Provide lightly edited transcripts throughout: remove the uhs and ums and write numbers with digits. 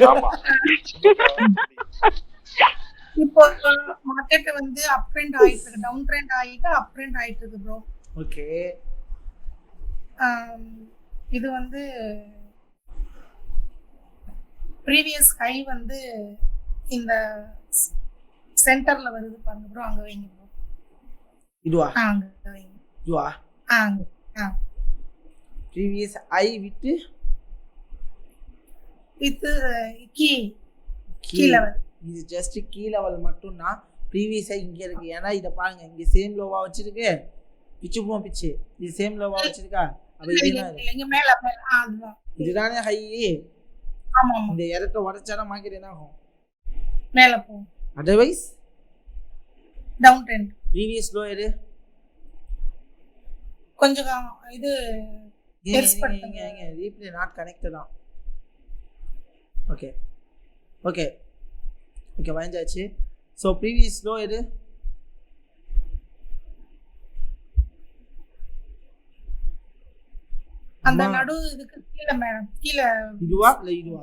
ஆமா. இப்போ மார்க்கெட் வந்து அப் ட்ரெண்ட் ஆயிட்டு இருக்கு, டவுன் ட்ரெண்ட் ஆகிட்டு அப் ட்ரெண்ட் ஆயிட்டு இருக்கு ப்ரோ. ஓகே இது வந்து ப்ரீவியஸ் ஹை வந்து இந்த சென்டர்ல வருது பாருங்க ப்ரோ, அங்க வைங்க ப்ரோ. இதுவா அங்க வைங்க. இதுவா அங்க ப்ரீவியஸ் ஐ விட்டு வித் கீ லெவல். இது ஜஸ்ட் கீ லெவல் மட்டும்தான். ப்ரீவியஸா இங்க இருக்கு. ஏன்னா இதை பாருங்க, இங்க சேம் லோவா வச்சிருக்கு, பிச்சு போ பிச்சு. இது சேம் லோவா வச்சிருக்கா. அப்ப இல்லங்க மேல மேல அதுதான். இதுதானே ஹை. ஆமா ஆமா. இந்த இடத்தை உடைச்சானா மார்க்கெட் என்ன ஆகும்? மேல போகும். Otherwise down trend. Previous low எது? கொஞ்சம் இது எக்ஸ்பெக்ட் பண்ணுங்க. ரீப்ளே நாட் கனெக்டட் தான். ஓகே ஓகே ஓகே வாங்கியாச்சு. ஸோ ப்ரீவியஸ் லோ எது? அந்த நடு இதுக்கு கீழ மேடம், கீழ இதுவா இல்ல இதுவா?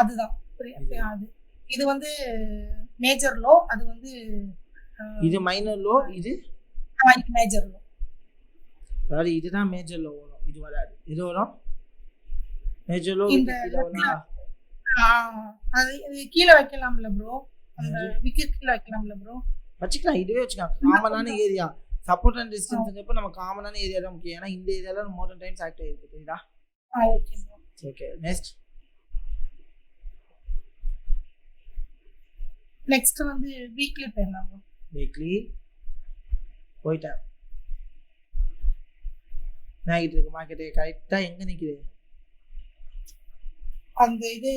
அதுதான் அது. இது வந்து மேஜர் லோ, அது வந்து இது மைனர் லோ, இது மேஜர் லோ. அதாவது இதுதான் மேஜர் லோ வரும், இது வராது. இது வரும் மேஜர் லோ. இந்த அது கீழ வைக்கலாம்ல ப்ரோ, அந்த விக்கெட் கீழ வைக்கலாம்ல ப்ரோ? வச்சுக்கலாம், இதுவே வச்சுக்கலாம். காமனான ஏரியா சப்போர்ட் அண்ட் ரெசிஸ்டன்ஸ்ங்கப்ப நம்ம காமனான ஏரியா தான் முக்கியம். ஏன்னா இந்த ஏரியால மோர் தென் டைம்ஸ் ஆக்ட் ஆயிருக்கு. தெரியுதா? Okay bro. Okay next next வந்து வீக்லி போயிடலாம் ப்ரோ. வீக்லி போயிட்டேன். நாகிட்டு இருக்கு மார்க்கெட். கரெக்டா எங்க நிக்குது? அந்த இது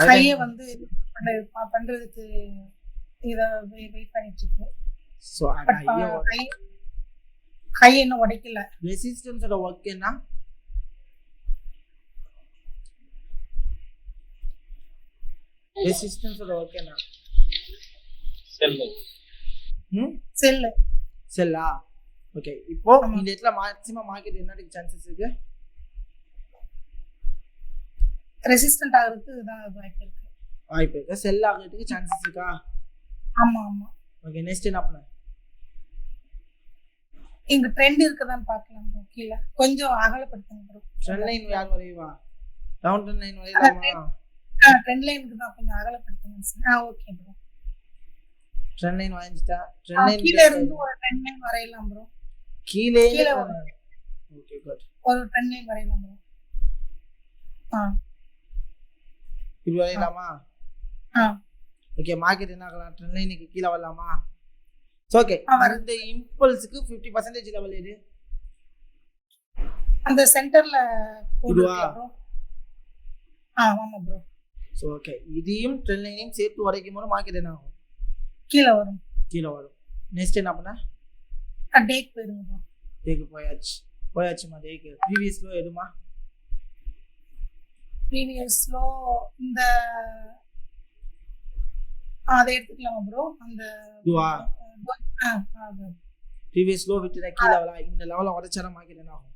கையை வந்து பண்றதுக்கு இத வெயிட் பண்ணிட்டு இருக்கு. சோ கை இன்னும் உடைக்கல. ரெசிஸ்டன்ஸோட வர்க் என்ன? ரெசிஸ்டன்ஸோட வர்க் என்ன? செல்லா. ஓகே இப்போ இந்த இடத்துல மேக்ஸिमम மார்க்கெட் என்னதுக்கு சான்சஸ் இருக்கு? ரெசிஸ்டன்ட் ஆகிறதுக்கு தான் வாய்ப்பு இருக்கு. வாய்ப்பு இருக்கு. செல் ஆகிறதுக்கு சான்சஸ் இருக்கா? ஆமா ஆமா. ஓகே நெக்ஸ்ட் என்ன பண்ண? இங்க ட்ரெண்ட் இருக்குதான்னு பார்க்கலாம் ப்ரோ. கீழ கொஞ்சம் அகலப்படுத்துங்க ப்ரோ. ட்ரெண்ட் லைன் யார் வரையவா? டவுன் ட்ரெண்ட் லைன் வரையலாமா? ட்ரெண்ட் லைனுக்கு தான் கொஞ்சம் அகலப்படுத்துங்க. Okay bro. ட்ரெண்ட் லைன் வாங்கிட்டா. ட்ரெண்ட் லைன் கீழ இருந்து ஒரு ட்ரெண்ட் லைன் வரையலாம் ப்ரோ. கீழ ஓகே குட். ஒரு ட்ரெண்ட் லைன் வரையலாம் ப்ரோ. இது வரையலாமா? ஓகே மார்க்கெட் என்ன ஆகலாம்? ட்ரெண்ட் லைனுக்கு கீழ வரலாமா? ஓகே அந்த இம்பல்ஸ்க்கு 50% லெவல் எது? அந்த சென்டர்ல இதுவா? ஆமா ப்ரோ. சோ ஓகே இதையும் ட்ரெண்ட் லைனையும் சேர்த்து உடைக்கும் போது மார்க்கெட் என்ன ஆகும்? கீழ வரும். கீழ வரும். நெக்ஸ்ட் என்ன பண்ண? டேக் போயிடுங்க ப்ரோ. டேக் போயாச்சுமா. டேக் ப்ரீவியஸ் லோ எதுமா? ப்ரீவியஸ் லோ இந்த அதை எடுத்துக்கலாமா ப்ரோ? அந்த இதுவா? ப்ரீவியஸ் லோ விட்டு கீழ வரல. இந்த லெவல்ல உடைச்சா மார்க்கெட் என்ன ஆகும்?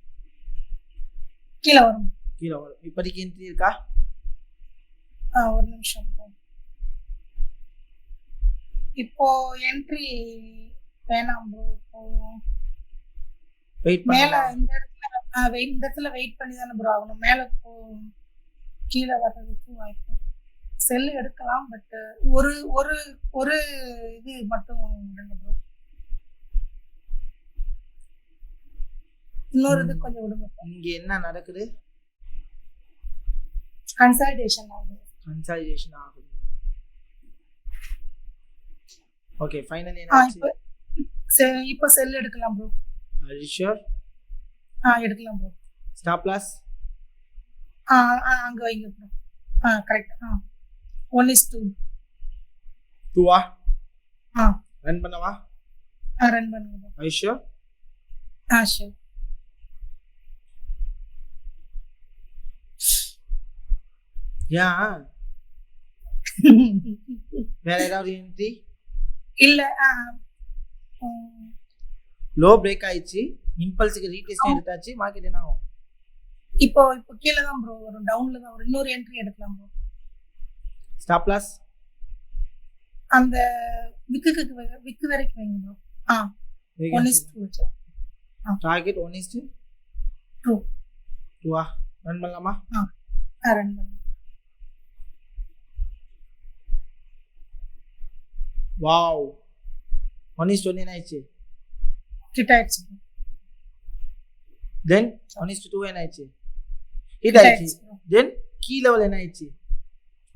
கீழ வரும். கீழ வரும். இப்போதைக்கு என்ட்ரி இருக்கா? ஒரு நிமிஷம் ப்ரோ. இப்போ என்ட்ரி வேணாம் ப்ரோ. வெயிட் மேல இந்த இடத்துல வெயிட் பண்ணி தானே ப்ரோ ஆகணும். மேல கீழ வர்றதுக்கு வாய்ப்பு. செல் எடுக்கலாம், பட் ஒரு ஒரு ஒரு இது மட்டும் விடுங்க ப்ரோ. இன்னொரு இது கொஞ்சம் விடுங்க. இங்க என்ன நடக்குது? கன்சாலிடேஷன் ஆகுது. ஓகே ஃபைனலி என்னாச்சு? இப்போ செல் எடுக்கலாம் ப்ரோ. Are you sure? எடுக்கலாம் ப்ரோ. ஸ்டாப் லாஸ் அங்க வைங்க ப்ரோ. கரெக்ட். 1:2. 2வா? ரன் பண்ணவா? ரன் பண்ணுங்க bro. Are you sure? Sure. Yeah வேற ஏதாவது என்ட்ரி இல்ல? லோ பிரேக் ஆயிடுச்சு. இம்பல்ஸ்க்கு ரீடெஸ்ட் எடுத்தாச்சு. மார்க்கெட் என்ன ஆகும்? இப்போ கீழே தான் ப்ரோ வரும், டவுன்ல தான் வரும். இன்னொரு என்ட்ரி எடுக்கலாம் ப்ரோ. ஸ்டாப் லாஸ் அந்த விக்கு வரைக்கும் வைங்க ப்ரோ. 1:2 வச்சு. டார்கெட் 1:2 ரன் பண்ணலாமா? ரன் பண்ணுங்க. வாவ் 1:1 என்ன ஆயிடுச்சு? ஹிட் ஆயிடுச்சு. தென் 1:2 என்ன ஆயிடுச்சு? ஹிட் ஆயிடுச்சு. தென் கீ லெவல் என்ன ஆயிடுச்சு?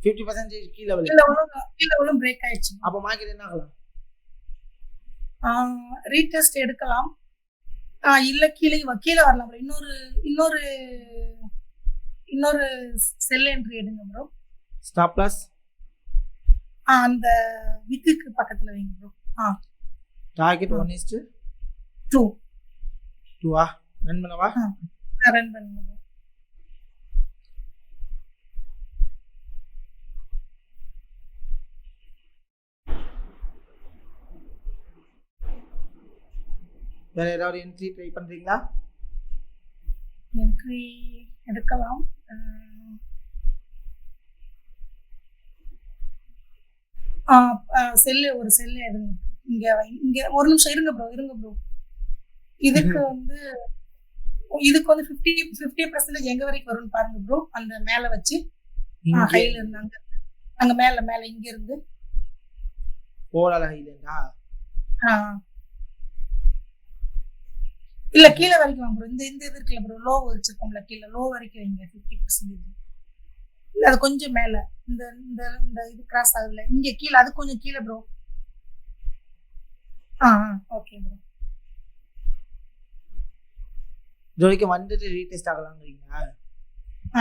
50% கீ லெவலும் பிரேக் ஆயிடுச்சு. அப்ப மார்க்கெட் என்ன ஆகலாம்? ரீடெஸ்ட் எடுக்கலாம். இல்ல கீழே வரலாம் ப்ரோ. இன்னொரு செல் என்ட்ரி எடுங்க ப்ரோ. ஸ்டாப் லாஸ் அந்த விக்குக்கு பக்கத்துல வைங்க ப்ரோ. டார்கெட் 1:2 ரன் பண்ணவா? ரன் பண்ணுங்க ப்ரோ. வேற ஏதாவது என்ட்ரி ட்ரை பண்றீங்களா? என்ட்ரி எடுக்கலாம். ஒரு செல்லு எடுங்க. இங்க ஒரு நிமிஷம் இருங்க ப்ரோ. இதுக்கு வந்து 50% எங்க வரைக்கும் வரும்னு பாருங்க ப்ரோ. அந்த மேல வச்சு ஹைல இருந்தாங்க. அங்க மேல இங்க இருந்து போலால ஹைலண்டா? இல்ல கீழ வரைக்கும் வாங்க ப்ரோ. இந்த இது இருக்குல ப்ரோ, லோ வச்சிருக்கோம்ல, கீழ லோ வரைக்கும் வைங்க 50%. இல்ல அது கொஞ்சம் மேல இந்த இது கிராஸ் ஆகுதுல, இங்க கீழ, அது கொஞ்சம் கீழ ப்ரோ. Okay bro. இது வரைக்கும் வந்துட்டு ரீடெஸ்ட் ஆகலாம்ங்கறீங்களா?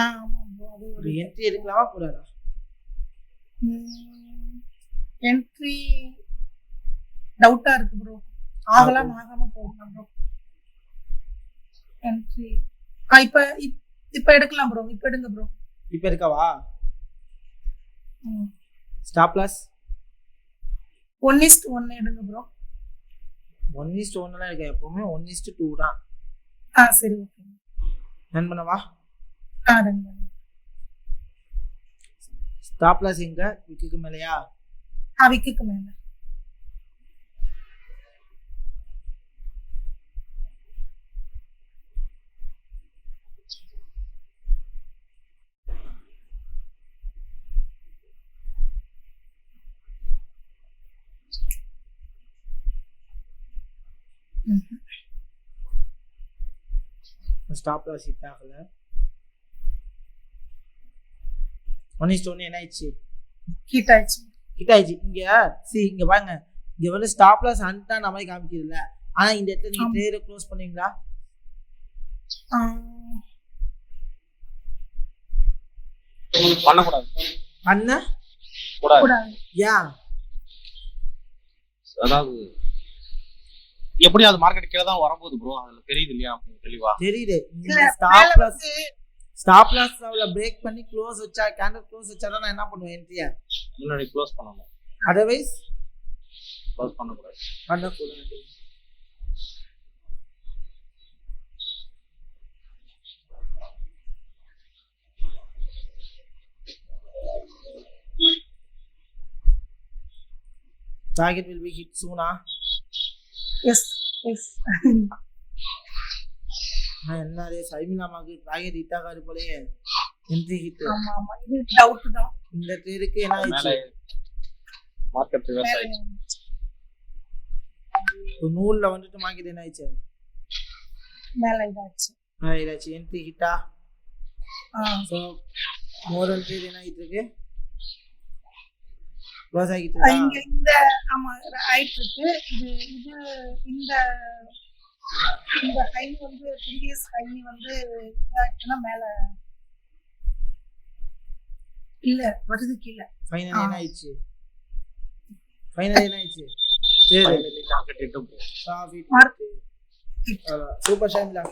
ஆமா ப்ரோ. அது ஒரு என்ட்ரி எடுக்கலாமா கூடாதா? என்ட்ரி டவுட்டா இருக்கு ப்ரோ. ஆகலாம் ஆகாம போகலாம் ப்ரோ. என்ட்ரி இப்ப எடுக்கலாம் ப்ரோ. இப்ப எடுங்க ப்ரோ. இப்ப இருக்கவா? ஸ்டாப் லாஸ் 1:1 எடுங்க ப்ரோ. 1:1 தான் இருக்கு. எப்பவுமே 1:2 தான். சரி ஓகே. ரன் பண்ணவா? ரன் பண்ணுங்க. ஸ்டாப் லாஸ் எங்க? விக்குக்கு மேலயா? விக்குக்கு மேல. ஸ்டாப் லாஸ் ஹிட் ஆகல. 1:1 என்ன ஆயிடுச்சு? ஹிட் ஆயிடுச்சு. இங்க பாருங்க. இங்க வந்து ஸ்டாப் லாஸ் ஹண்ட் தான் நம்ம காமிக்குதுல. ஆனா இந்த இடத்துல நீங்க ட்ரேட க்ளோஸ் பண்ணுவீங்களா? பண்ண கூடாது. ஏன்? அதாவது எப்படி அது மார்க்கெட் கீழ தான் வரப்போகுது ப்ரோ. அதுல தெரியுது இல்லையா? தெளிவா தெரியுது. ஸ்டாப் லாஸ் லெவல பிரேக் பண்ணி க்ளோஸ் வச்சா, கேண்டில் க்ளோஸ் வச்சா நான் என்ன பண்ணுவேன்? என்ட்ரியா முன்னாடி க்ளோஸ் பண்ணணும். அதர்வைஸ் க்ளோஸ் பண்ண கூடாது. Target will be hit soon. Yes. என்னது சைமினாமாக்கு டார்கெட் ஹிட் ஆகாது போலயே. Entry hit. ஆமா இது டவுட் தான். இந்த ட்ரேடுக்கு என்ன ஆச்சு? மார்க்கெட் ரிவர்ஸ் ஆயிடுச்சு. நூல்ல வந்துட்டு மார்க்கெட் என்ன ஆச்சு? மேல இதாச்சு. என்ட்ரி ஹிட்டா? சோ மோர் தென் ட்ரேட் என்ன ஆயிட்டு இருக்கு? க்ளோஸ் ஆகிட்டு இருக்கா? இங்க இந்த ஆயிட்டு இருக்கு. இது இந்த ஹை வந்து ப்ரீவியஸ் ஹை வந்து இதாச்சுனா மேல இல்ல வருது கீழ. ஃபைனல் என்ன ஆயிடுச்சு? சரி டார்கெட் ஹிட். சூப்பர் ஷாமிலா.